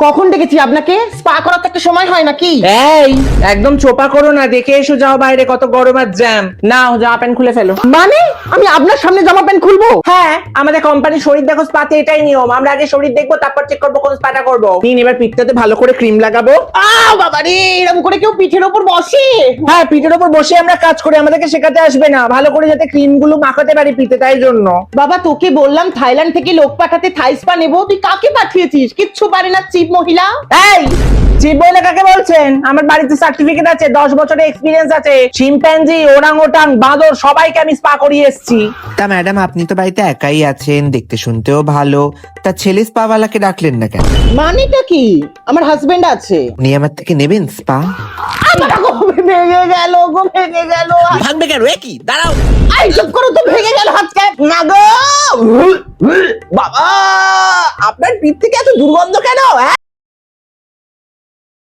কখন ডেকেছি আপনাকে? স্পা করার তো একটা সময় হয় নাকি? এই একদম চোপা করো না, দেখে এসো যাও বাইরে কত গরম আর জ্যাম। নাও জামা প্যান্ট খুলে ফেলো। মানে আমি আপনার সামনে জামা প্যান্ট খুলবো? হ্যাঁ, আমাদের কোম্পানির শরীর দেখো স্পাতে এটাই নিয়ম। আমরা আগে শরীর দেখবো, তারপর চেক করবো কোন স্পাটা করবো। নিন, এবার পিঠটাতে ভালো করে ক্রিম লাগাবো। বাবা রে, এরকম করে কেউ পিঠের ওপর বসে? হ্যাঁ, পিঠের উপর বসে আমরা কাজ করি, আমাদেরকে শেখাতে আসবে না। ভালো করে যাতে ক্রিম গুলো মাখাতে পারি পিঠে, তাই জন্য। বাবা তোকে বললাম থাইল্যান্ড থেকে লোক পাঠাতে, থাই স্পা নেবো, তুই কাকে পাঠিয়েছিস? কিচ্ছু পারে না চিপ মহিলা। এই চিপ বলে কাকে বলছেন? আমার বাড়িতে সার্টিফিকেট আছে, 10 বছরের এক্সপিরিয়েন্স আছে। শিম্প্যাঞ্জি, ওরাংওটাং, বাঁদর সবাইকে আমি স্পা করিয়ে এসেছি। তা ম্যাডাম, আপনি তো বাড়িতে একাই আছেন, দেখতে শুনতেও ভালো, তা ছেলে স্পাওয়ালাকে ডাকলেন না কেন? মানেটা কি? আমার হাজবেন্ড আছে। উনি আমার থেকে নেবেন স্পা? আমার গো ভেঙে গেল, গো ভেঙে গেল। ভাঙবে কেন? কি দাঁড়াও। আই চুপ করো তো, ভেঙে গেল হাতটা। না গো বাবা, আপনার পিঠ থেকে এত দুর্গন্ধ কেন?